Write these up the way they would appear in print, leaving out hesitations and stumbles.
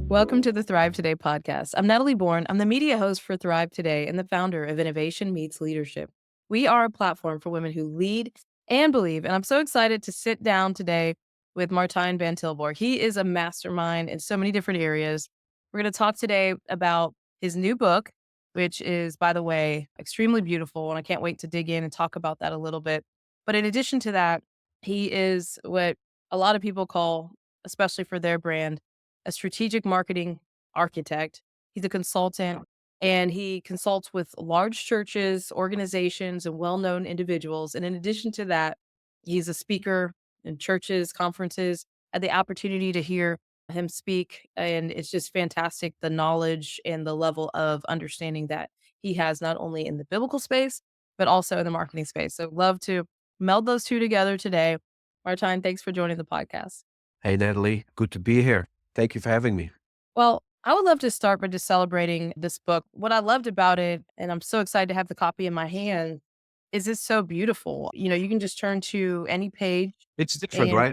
Welcome to the Thrive Today podcast. I'm Natalie Bourne. I'm the media host for Thrive Today and the founder of Innovation Meets Leadership. We are a platform for women who lead and believe. And I'm so excited to sit down today with Martijn van Tilborgh. He is a mastermind in so many different areas. We're going to talk today about his new book, which is, by the way, extremely beautiful. And I can't wait to dig in and talk about that a little bit. But in addition to that, he is what a lot of people call, especially for their brand, a strategic marketing architect. He's a consultant and he consults with large churches, organizations, and well known individuals. And in addition to that, he's a speaker in churches, conferences. I had the opportunity to hear him speak, and it's just fantastic the knowledge and the level of understanding that he has not only in the biblical space, but also in the marketing space. So, love to meld those two together today. Martijn, thanks for joining the podcast. Hey, Natalie. Good to be here. Thank you for having me. Well, I would love to start by just celebrating this book. What I loved about it, and I'm so excited to have the copy in my hand, is it's so beautiful. You can just turn to any page It's different, and right?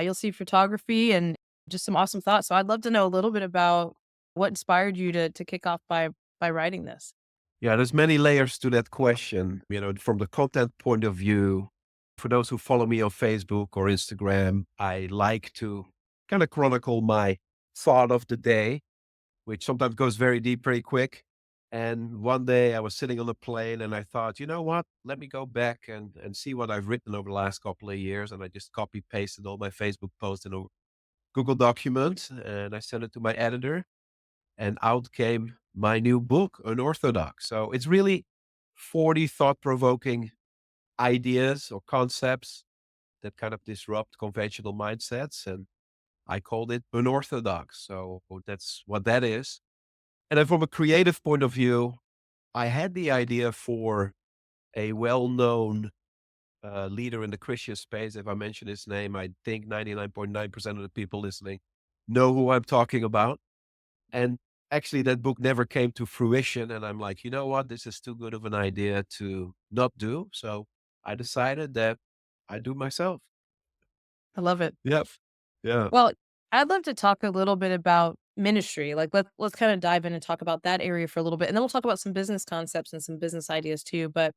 you'll see photography and just some awesome thoughts. So I'd love to know a little bit about what inspired you to kick off by writing this. Yeah, there's many layers to that question. From the content point of view, for those who follow me on Facebook or Instagram, I like to kind of chronicle my thought of the day, which sometimes goes very deep, very quick. And one day I was sitting on a plane and I thought, you know what? Let me go back and see what I've written over the last couple of years. And I just copy pasted all my Facebook posts in a Google document and I sent it to my editor. And out came my new book, Unorthodox. So it's really 40 thought provoking ideas or concepts that kind of disrupt conventional mindsets. And I called it Unorthodox. So that's what that is. And then from a creative point of view, I had the idea for a well known leader in the Christian space. If I mention his name, I think 99.9% of the people listening know who I'm talking about. And actually, that book never came to fruition. And I'm like, you know what? This is too good of an idea to not do. So I decided that I do myself. I love it. Yep. Yeah. Well, I'd love to talk a little bit about ministry. Like let's kind of dive in and talk about that area for a little bit. And then we'll talk about some business concepts and some business ideas too. But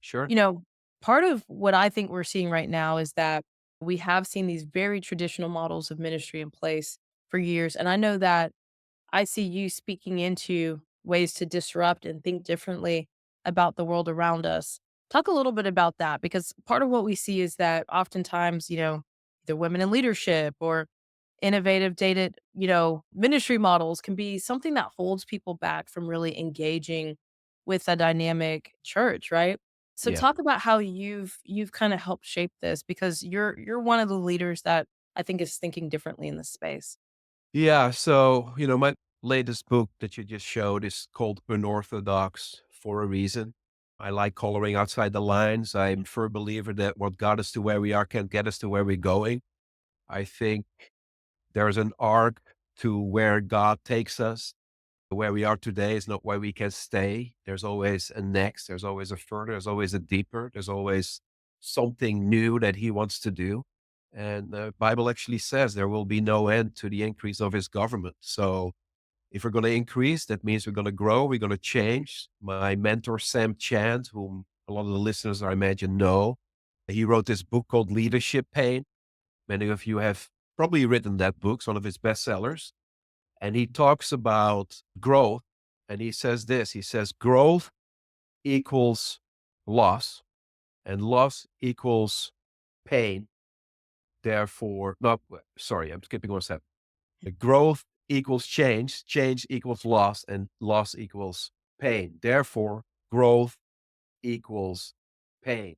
Sure. You know, part of what I think we're seeing right now is that we have seen these very traditional models of ministry in place for years. And I know that I see you speaking into ways to disrupt and think differently about the world around us. Talk a little bit about that because part of what we see is that oftentimes, either women in leadership or innovative dated, ministry models can be something that holds people back from really engaging with a dynamic church, right? So Yeah. talk about how you've kind of helped shape this because you're one of the leaders that I think is thinking differently in this space. Yeah. So, my latest book that you just showed is called Unorthodox for a reason. I like coloring outside the lines. I'm a firm believer that what got us to where we are can get us to where we're going. I think there's an arc to where God takes us. Where we are today is not where we can stay. There's always a next, there's always a further, there's always a deeper, there's always something new that he wants to do. And the Bible actually says there will be no end to the increase of his government. So if we're going to increase, that means we're going to grow, we're going to change. My mentor, Sam Chand, whom a lot of the listeners I imagine know, he wrote this book called Leadership Pain. Many of you have probably written that book, it's one of his bestsellers. And he talks about growth. And he says this, he says, growth equals loss and loss equals pain. Therefore, no, sorry, I'm skipping one step. The growth equals change, change equals loss, and loss equals pain. Therefore, growth equals pain.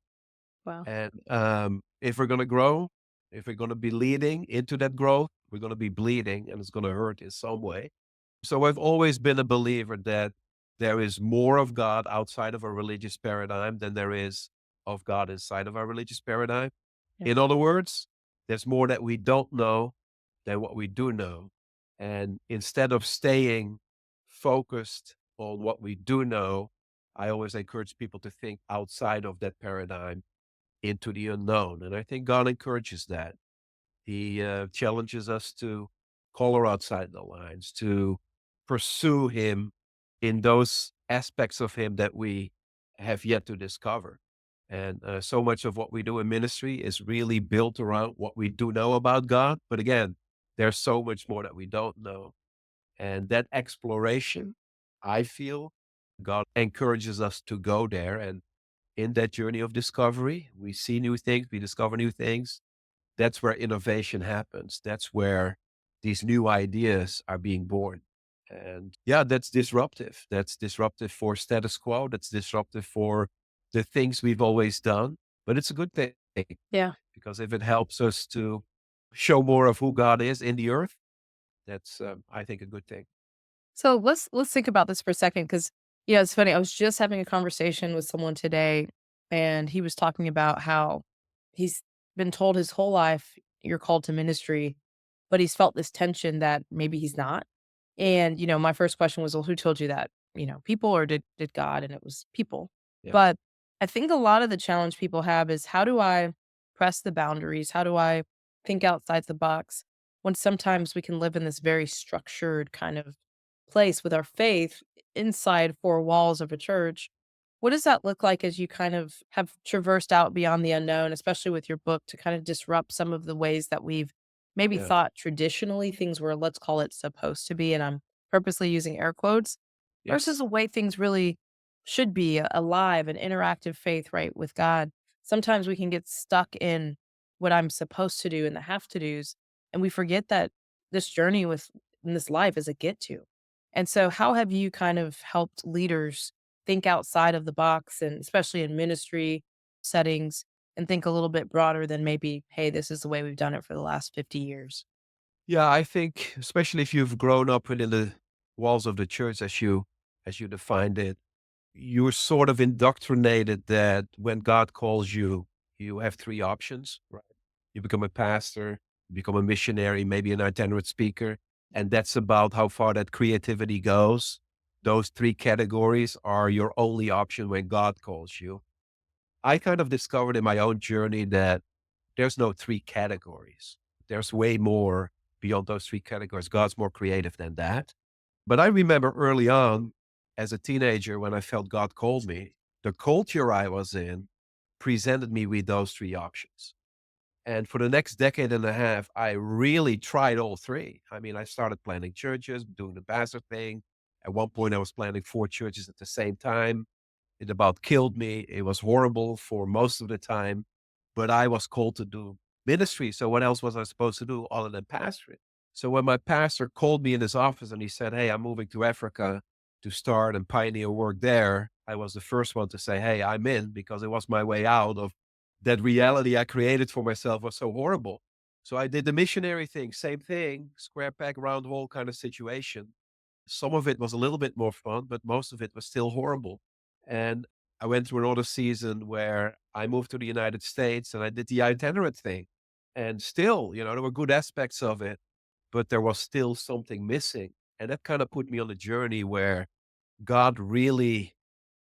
Wow. And if we're going to grow, if we're going to be leading into that growth, we're going to be bleeding and it's going to hurt in some way. So I've always been a believer that there is more of God outside of a religious paradigm than there is of God inside of our religious paradigm. Yeah. In other words, there's more that we don't know than what we do know. And instead of staying focused on what we do know, I always encourage people to think outside of that paradigm into the unknown. And I think God encourages that. He challenges us to color outside the lines, to pursue him in those aspects of him that we have yet to discover. And so much of what we do in ministry is really built around what we do know about God. But again, there's so much more that we don't know. And that exploration, I feel God encourages us to go there. And in that journey of discovery, we see new things, we discover new things. That's where innovation happens. That's where these new ideas are being born. And yeah, that's disruptive. That's disruptive for status quo. That's disruptive for the things we've always done. But it's a good thing Yeah. because if it helps us to show more of who God is in the earth, that's, I think, a good thing. So let's think about this for a second, because yeah, it's funny. I was just having a conversation with someone today, and he was talking about how he's been told his whole life you're called to ministry, but he's felt this tension that maybe he's not. And my first question was, well, who told you that? People, or did God? And it was people. Yeah. But I think a lot of the challenge people have is, how do I press the boundaries? How do I think outside the box when sometimes we can live in this very structured kind of place with our faith inside four walls of a church? What does that look like as you kind of have traversed out beyond the unknown, especially with your book, to kind of disrupt some of the ways that we've maybe Yeah. thought traditionally things were, let's call it, supposed to be? And I'm purposely using air quotes, versus Yes. the way things really should be, a alive and interactive faith, right, with God. Sometimes we can get stuck in what I'm supposed to do and the have to do's, and we forget that this journey with in this life is a get to. And so, how have you kind of helped leaders think outside of the box, and especially in ministry settings, and think a little bit broader than maybe, hey, this is the way we've done it for the last 50 years? Yeah, I think especially if you've grown up within the walls of the church as you defined it, you're sort of indoctrinated that when God calls you, you have three options, right? You become a pastor, you become a missionary, maybe an itinerant speaker, and that's about how far that creativity goes. Those three categories are your only option when God calls you. I kind of discovered in my own journey that there's no three categories. There's way more beyond those three categories. God's more creative than that. But I remember early on as a teenager when I felt God called me, the culture I was in presented me with those three options. And for the next decade and a half, I really tried all three. I mean, I started planning churches, doing the pastor thing. At one point, I was planning four churches at the same time. It about killed me. It was horrible for most of the time, but I was called to do ministry. So what else was I supposed to do other than pastoring? So when my pastor called me in his office and he said, "Hey, I'm moving to Africa to start and pioneer work there," I was the first one to say, "Hey, I'm in," because it was my way out of that reality I created for myself was so horrible. So I did the missionary thing, same thing, square peg, round hole kind of situation. Some of it was a little bit more fun, but most of it was still horrible. And I went through another season where I moved to the United States and I did the itinerant thing. And still, there were good aspects of it, but there was still something missing. And that kind of put me on a journey where God really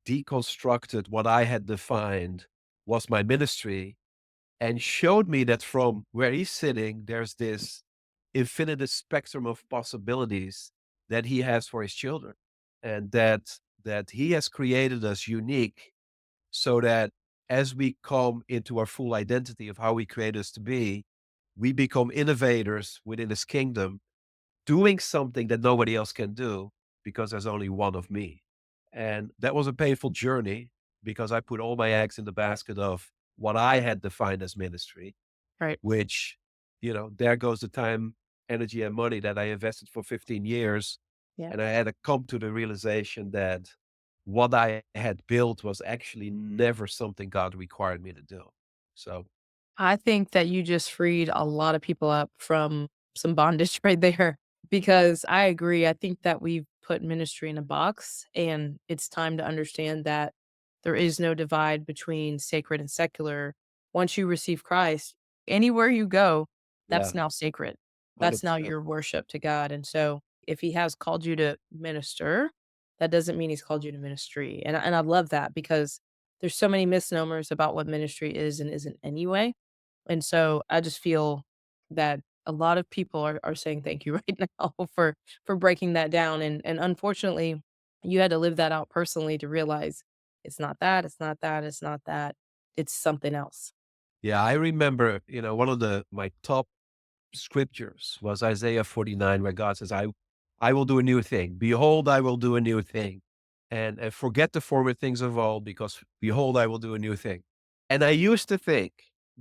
deconstructed what I had defined was my ministry and showed me that from where he's sitting, there's this infinite spectrum of possibilities that he has for his children, and that he has created us unique so that as we come into our full identity of how he created us to be, we become innovators within his kingdom doing something that nobody else can do because there's only one of me. And that was a painful journey because I put all my eggs in the basket of what I had defined as ministry, Right. which, there goes the time, energy, and money that I invested for 15 years. Yeah. And I had to come to the realization that what I had built was actually never something God required me to do. So, I think that you just freed a lot of people up from some bondage right there, because I agree. I think that we've put ministry in a box, and it's time to understand that there is no divide between sacred and secular. Once you receive Christ, anywhere you go, that's yeah, now sacred. That's now 100%. your worship to God. And so, if he has called you to minister, that doesn't mean he's called you to ministry. And I love that, because there's so many misnomers about what ministry is and isn't anyway. And so I just feel that a lot of people are saying thank you right now for breaking that down, and unfortunately, you had to live that out personally to realize it's not that, it's not that, it's not that, it's something else. Yeah, I remember, one of my top scriptures was Isaiah 49, where God says, I will do a new thing. Behold, I will do a new thing. And forget the former things of old, because behold, I will do a new thing. And I used to think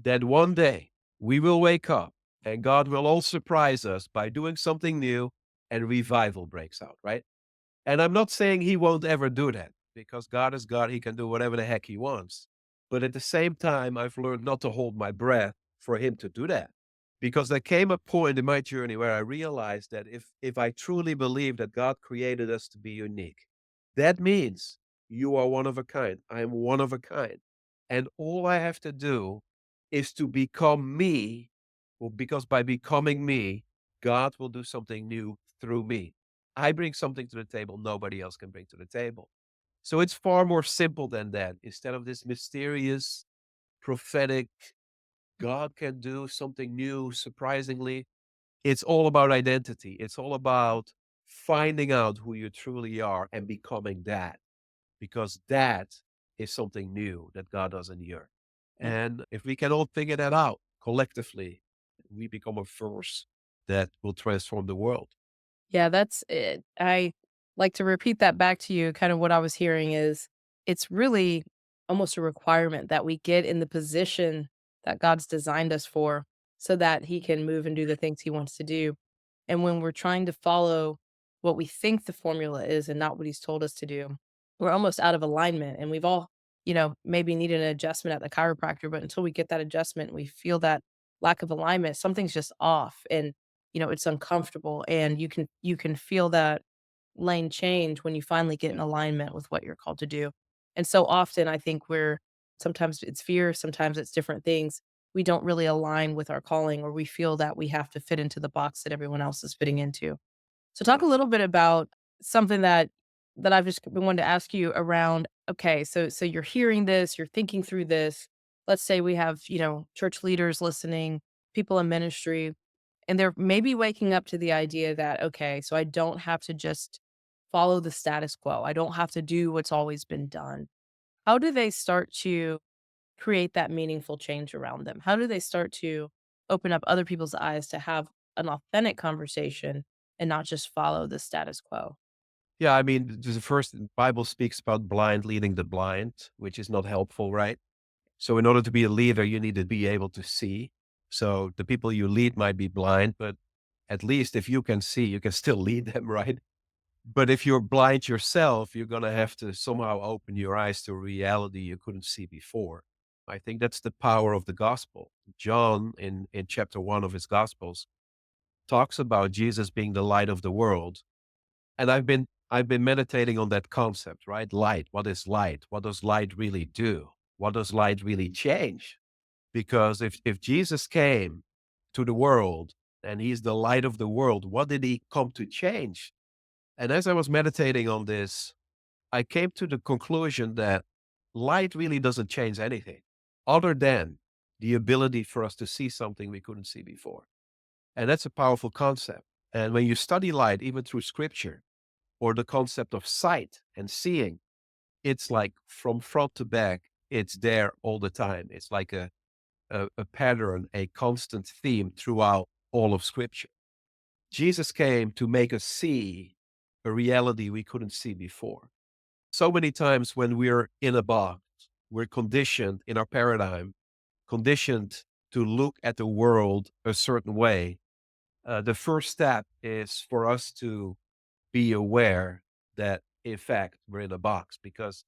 that one day we will wake up and God will all surprise us by doing something new and revival breaks out, right? And I'm not saying he won't ever do that, because God is God. He can do whatever the heck he wants. But at the same time, I've learned not to hold my breath for him to do that. Because there came a point in my journey where I realized that if I truly believe that God created us to be unique, that means you are one of a kind. I am one of a kind. And all I have to do is to become me, well, because by becoming me, God will do something new through me. I bring something to the table nobody else can bring to the table. So it's far more simple than that. Instead of this mysterious, prophetic, God can do something new, surprisingly, it's all about identity. It's all about finding out who you truly are and becoming that, because that is something new that God does in the earth. And if we can all figure that out collectively, we become a force that will transform the world. Yeah, that's it. I like to repeat that back to you. Kind of what I was hearing is it's really almost a requirement that we get in the position that God's designed us for so that he can move and do the things he wants to do. And when we're trying to follow what we think the formula is and not what he's told us to do, we're almost out of alignment. And we've all, maybe needed an adjustment at the chiropractor, but until we get that adjustment, we feel that lack of alignment, something's just off. And it's uncomfortable, and you can feel that lane change when you finally get in alignment with what you're called to do. And so often I think we're sometimes it's fear, sometimes it's different things. We don't really align with our calling, or we feel that we have to fit into the box that everyone else is fitting into. So talk a little bit about something that I've just been wanting to ask you around, okay, so you're hearing this, you're thinking through this. Let's say we have, church leaders listening, people in ministry, and they're maybe waking up to the idea that, okay, so I don't have to just follow the status quo. I don't have to do what's always been done. How do they start to create that meaningful change around them? How do they start to open up other people's eyes to have an authentic conversation and not just follow the status quo? Yeah, I mean, the first Bible speaks about blind leading the blind, which is not helpful, right? So in order to be a leader, you need to be able to see. So the people you lead might be blind, but at least if you can see, you can still lead them, right? But if you're blind yourself, you're going to have to somehow open your eyes to a reality you couldn't see before. I think that's the power of the gospel. John, in chapter 1 of his gospels, talks about Jesus being the light of the world. And I've been meditating on that concept, right? Light. What is light? What does light really do? What does light really change? Because if Jesus came to the world and he's the light of the world, what did he come to change? And as I was meditating on this, I came to the conclusion that light really doesn't change anything other than the ability for us to see something we couldn't see before. And that's a powerful concept. And when you study light, even through scripture, or the concept of sight and seeing, it's like from front to back, it's there all the time. It's like a pattern, a constant theme throughout all of scripture. Jesus came to make us see a reality we couldn't see before. So many times when we're in a box, we're conditioned in our paradigm, conditioned to look at the world a certain way. The first step is for us to be aware that, in fact, we're in a box, because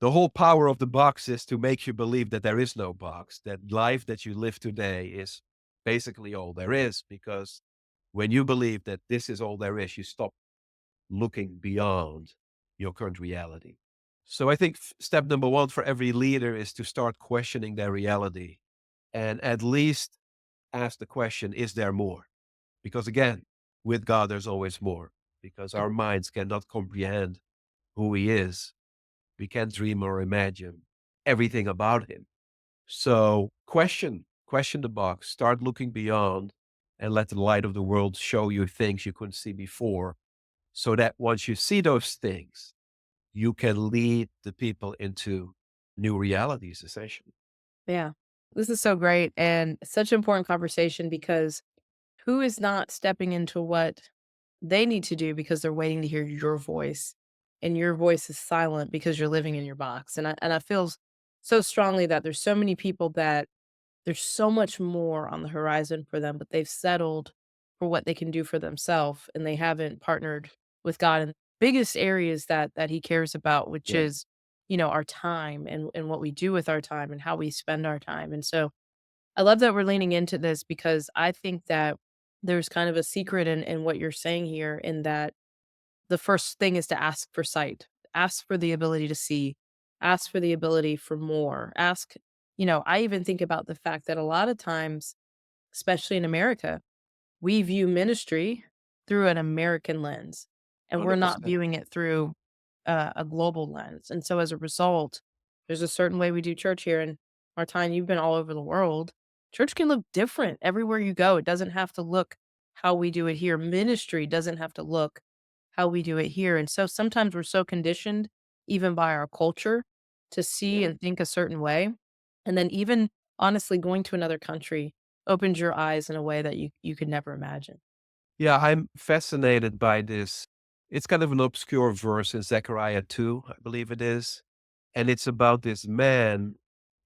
the whole power of the box is to make you believe that there is no box, that life that you live today is basically all there is. Because when you believe that this is all there is, you stop looking beyond your current reality. So I think step number one for every leader is to start questioning their reality and at least ask the question, is there more? Because again, with God, there's always more, because our minds cannot comprehend who he is. We can't dream or imagine everything about him. So question the box, start looking beyond, and let the light of the world show you things you couldn't see before, so that once you see those things, you can lead the people into new realities, essentially. Yeah. This is so great and such an important conversation because who is not stepping into what they need to do because they're waiting to hear your voice, and your voice is silent because you're living in your box. And I feel so strongly that there's so many people that there's so much more on the horizon for them, but they've settled for what they can do for themselves, and they haven't partnered with God in biggest areas that He cares about, which Yeah. is, our time and what we do with our time and how we spend our time. And so I love that we're leaning into this because I think that there's kind of a secret in what you're saying here, in that the first thing is to ask for sight, ask for the ability to see, ask for the ability for more. I even think about the fact that a lot of times, especially in America, we view ministry through an American lens, and we're not 100%. viewing it through a global lens. And so as a result, there's a certain way we do church here. And Martine, you've been all over the world. Church can look different everywhere you go. It doesn't have to look how we do it here. Ministry doesn't have to look how we do it here. And so sometimes we're so conditioned, even by our culture, to see Yeah. and think a certain way. And then even honestly going to another country opens your eyes in a way that you could never imagine. Yeah, I'm fascinated by this. It's kind of an obscure verse in Zechariah 2, I believe it is. And it's about this man.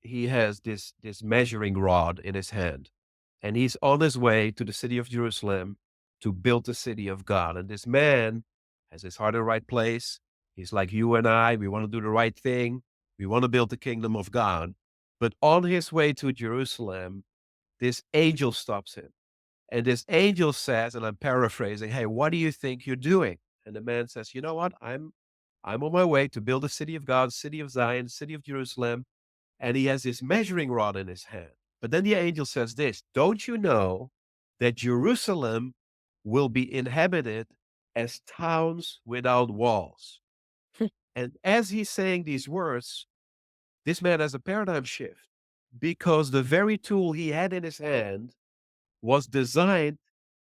He has this measuring rod in his hand, and he's on his way to the city of Jerusalem to build the city of God. And this man has his heart in the right place. He's like you and I. We want to do the right thing. We want to build the kingdom of God. But on his way to Jerusalem, this angel stops him. And this angel says, and I'm paraphrasing, "Hey, what do you think you're doing?" And the man says, "You know what? I'm on my way to build the city of God, city of Zion, city of Jerusalem." And he has this measuring rod in his hand. But then the angel says this, "Don't you know that Jerusalem will be inhabited as towns without walls?" And as he's saying these words, this man has a paradigm shift, because the very tool he had in his hand was designed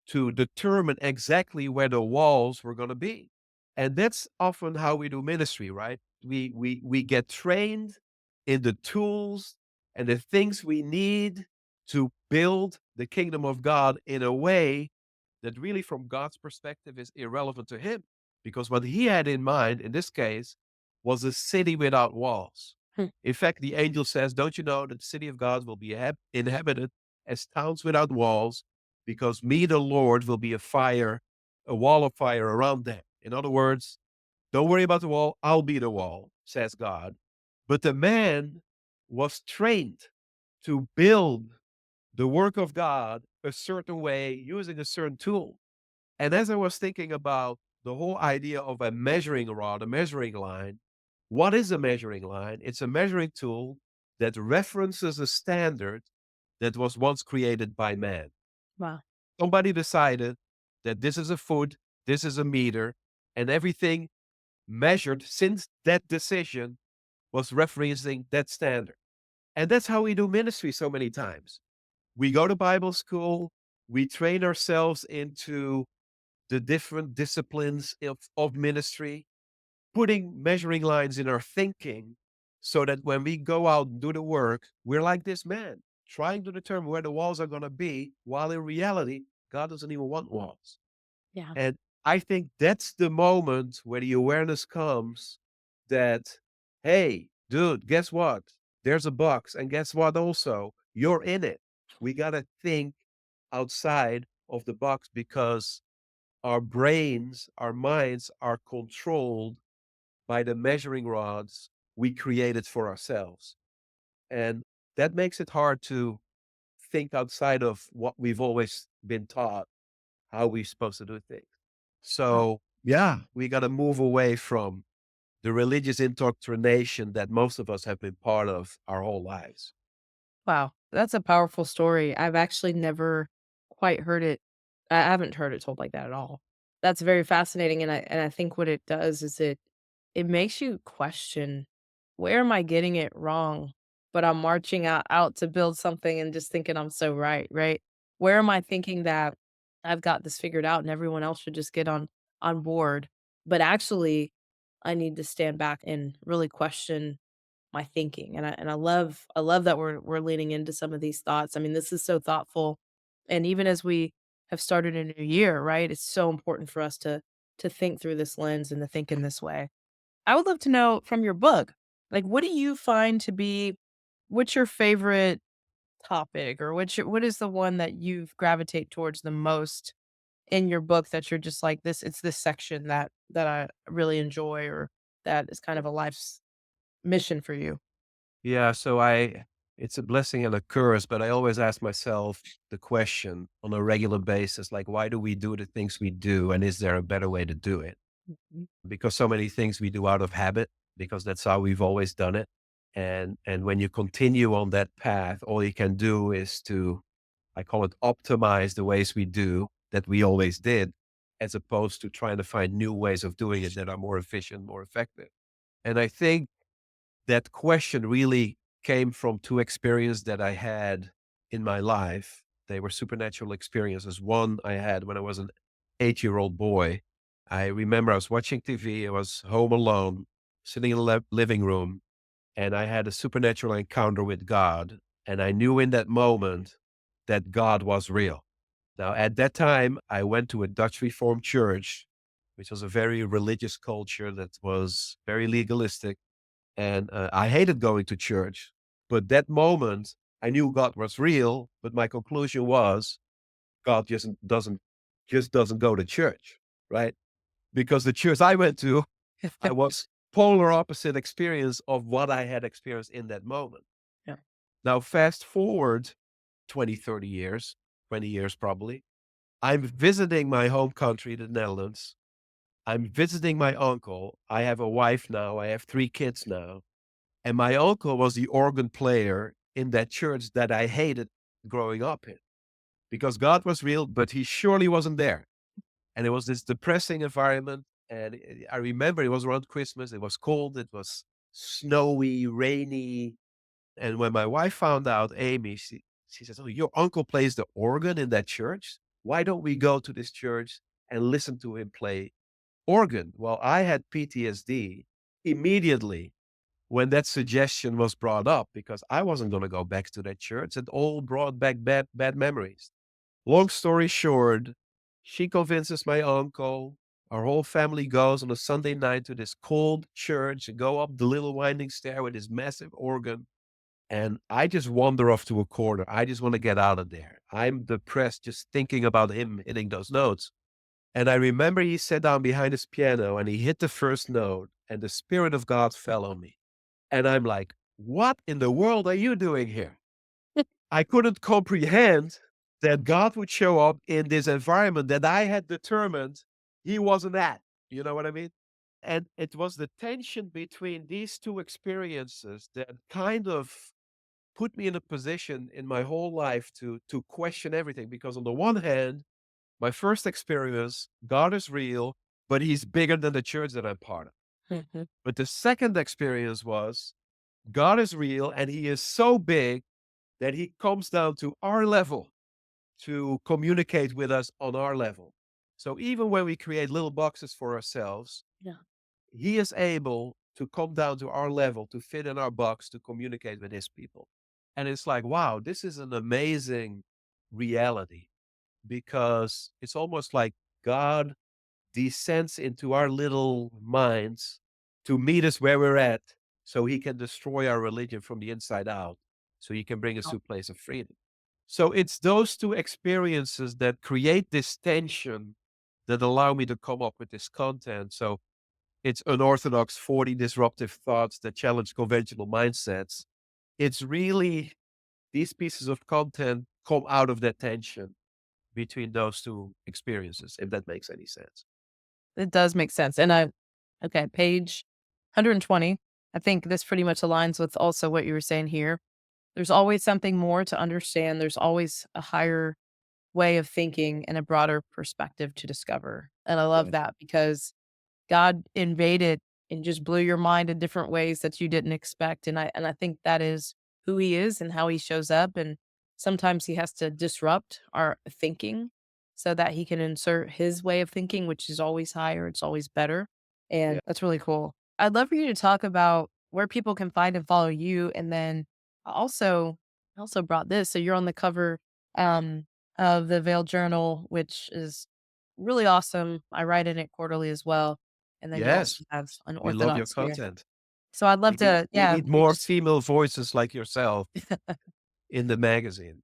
to determine exactly where the walls were going to be. And that's often how we do ministry, right? We get trained in the tools and the things we need to build the kingdom of God in a way that really, from God's perspective, is irrelevant to him. Because what he had in mind in this case was a city without walls. Hmm. In fact, the angel says, "Don't you know that the city of God will be inhabited as towns without walls, because me, the Lord, will be a wall of fire around them." In other words, don't worry about the wall. I'll be the wall, says God. But the man was trained to build the work of God a certain way using a certain tool. And as I was thinking about the whole idea of a measuring rod, a measuring line, what is a measuring line? It's a measuring tool that references a standard that was once created by man. Wow. Somebody decided that this is a foot, this is a meter, and everything measured since that decision was referencing that standard. And that's how we do ministry so many times. We go to Bible school, we train ourselves into the different disciplines of ministry, putting measuring lines in our thinking so that when we go out and do the work, we're like this man, trying to determine where the walls are going to be, while in reality, God doesn't even want walls. Yeah. And I think that's the moment where the awareness comes that, hey, dude, guess what? There's a box. And guess what? Also, you're in it. We got to think outside of the box, because our brains, our minds are controlled by the measuring rods we created for ourselves. And that makes it hard to think outside of what we've always been taught how we're supposed to do things. Wow. So, yeah, we got to move away from the religious indoctrination that most of us have been part of our whole lives. Wow. That's a powerful story. I've actually never quite heard it. I haven't heard it told like that at all. That's very fascinating. And I think what it does is it makes you question, where am I getting it wrong? But I'm marching out to build something and just thinking I'm so right, right? Where am I thinking that I've got this figured out and everyone else should just get on board, but actually I need to stand back and really question my thinking. And I love that we're leaning into some of these thoughts. I mean, this is so thoughtful. And even as we have started a new year, right? It's so important for us to think through this lens and to think in this way. I would love to know from your book, like what do you find to be what's your favorite topic or what is the one that you've gravitate towards the most in your book that you're just like this it's this section that I really enjoy or that is kind of a life's mission for you? Yeah, so it's a blessing and a curse, but I always ask myself the question on a regular basis, like, why do we do the things we do? And is there a better way to do it? Mhm. Because so many things we do out of habit, because that's how we've always done it. And when you continue on that path, all you can do is to, I call it, optimize the ways we do that we always did, as opposed to trying to find new ways of doing it that are more efficient, more effective. And I think that question really came from two experiences that I had in my life. They were supernatural experiences. One I had when I was an 8-year-old boy. I remember I was watching TV. I was home alone, sitting in the living room, and I had a supernatural encounter with God. And I knew in that moment that God was real. Now, at that time, I went to a Dutch Reformed church, which was a very religious culture that was very legalistic, and I hated going to church. But that moment, I knew God was real. But my conclusion was God just doesn't go to church, right? Because the church I went to, I was polar opposite experience of what I had experienced in that moment. Yeah. Now, fast forward 20, 30 years, 20 years probably. I'm visiting my home country, the Netherlands. I'm visiting my uncle. I have a wife now. I have 3 kids now. And my uncle was the organ player in that church that I hated growing up in, because God was real, but he surely wasn't there. And it was this depressing environment. And I remember it was around Christmas. It was cold. It was snowy, rainy. And when my wife found out, Amy, she says, "Oh, your uncle plays the organ in that church. Why don't we go to this church and listen to him play organ?" Well, I had PTSD immediately when that suggestion was brought up, because I wasn't going to go back to that church. It all brought back bad memories. Long story short, she convinces my uncle. Our whole family goes on a Sunday night to this cold church and go up the little winding stair with this massive organ. And I just wander off to a corner. I just want to get out of there. I'm depressed just thinking about him hitting those notes. And I remember he sat down behind his piano and he hit the first note, and the Spirit of God fell on me. And I'm like, "What in the world are you doing here?" I couldn't comprehend that God would show up in this environment that I had determined he wasn't at. You know what I mean? And it was the tension between these two experiences that kind of put me in a position in my whole life to question everything. Because on the one hand, my first experience, God is real, but he's bigger than the church that I'm part of. Mhm. But the second experience was God is real and he is so big that he comes down to our level to communicate with us on our level. So even when we create little boxes for ourselves, Yeah. he is able to come down to our level to fit in our box to communicate with his people. And it's like, wow, this is an amazing reality, because it's almost like God descends into our little minds to meet us where we're at, so he can destroy our religion from the inside out, so he can bring us to a place of freedom. So it's those two experiences that create this tension that allow me to come up with this content. So it's unorthodox 40 disruptive thoughts that challenge conventional mindsets. It's really these pieces of content come out of that tension between those two experiences, if that makes any sense. It does make sense. And I okay, page 120. I think this pretty much aligns with also what you were saying here. There's always something more to understand. There's always a higher way of thinking and a broader perspective to discover. And I love Yeah. that because God invaded and just blew your mind in different ways that you didn't expect. And I think that is who he is and how he shows up. And sometimes he has to disrupt our thinking so that he can insert his way of thinking, which is always higher, it's always better. Yeah. And that's really cool. I'd love for you to talk about where people can find and follow you. And then also, I also brought this. So you're on the cover um, of the Veil Journal, which is really awesome. I write in it quarterly as well. And then you also Yes. have We love your Unorthodox here. content. So I'd love to, We yeah, need you more just female voices like yourself in the magazine,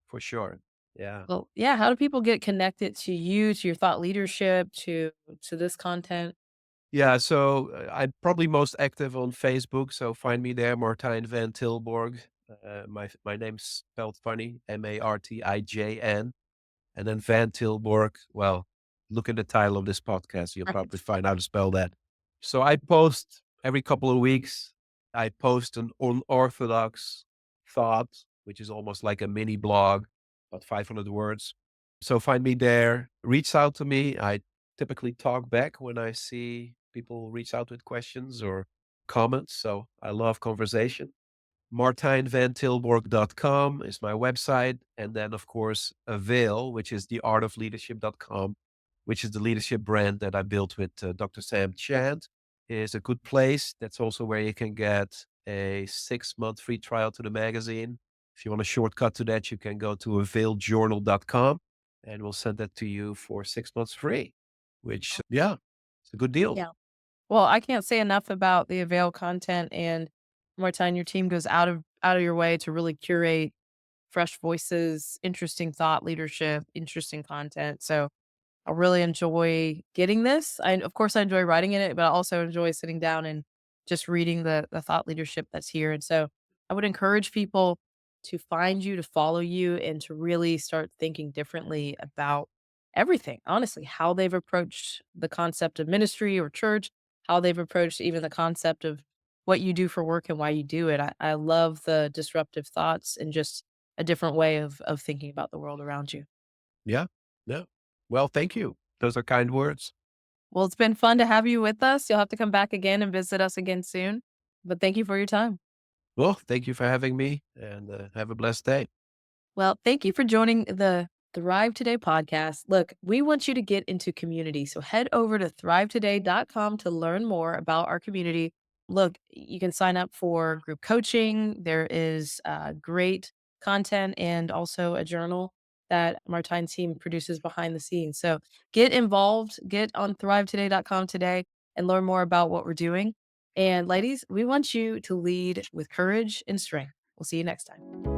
for sure. Yeah. well, yeah, how do people get connected to you, to your thought leadership, to this content? Yeah, so, I'm probably most active on Facebook, so find me there, Martijn van Tilborgh. My name's spelled funny, Martijn, and then Van Tilborgh. Well, look at the title of this podcast, you'll Right. probably find how to spell that. So I post every couple of weeks. I post an unorthodox thought, which is almost like a mini blog, about 500 words. So find me there, reach out to me. I typically talk back when I see people reach out with questions or comments. So I love conversation. MartijnVanTilborg.com is my website. And then, of course, Avail, which is theartofleadership.com, which is the leadership brand that I built with Dr. Sam Chand, is a good place. That's also where you can get a 6-month free trial to the magazine. If you want a shortcut to that, you can go to availjournal.com and we'll send that to you for 6 months free, which, yeah, it's a good deal. Yeah. Well, I can't say enough about the Avail content and more time your team goes out of your way to really curate fresh voices, interesting thought leadership, interesting content. So I really enjoy getting this. Of course I enjoy writing in it, but I also enjoy sitting down and just reading the thought leadership that's here. And so I would encourage people to find you, to follow you, and to really start thinking differently about everything. Honestly, how they've approached the concept of ministry or church, how they've approached even the concept of what you do for work and why you do it. I love the disruptive thoughts and just a different way of thinking about the world around you. Yeah. Yeah. Well, thank you. Those are kind words. Well, it's been fun to have you with us. You'll have to come back again and visit us again soon. But thank you for your time. Well, thank you for having me and have a blessed day. Well, thank you for joining the Thrive Today podcast. Look, we want you to get into community. So head over to thrivetoday.com to learn more about our community. Look, you can sign up for group coaching. There is great content and also a journal that Martine's team produces behind the scenes. So get involved, get on thrivetoday.com today and learn more about what we're doing. And ladies, we want you to lead with courage and strength. We'll see you next time.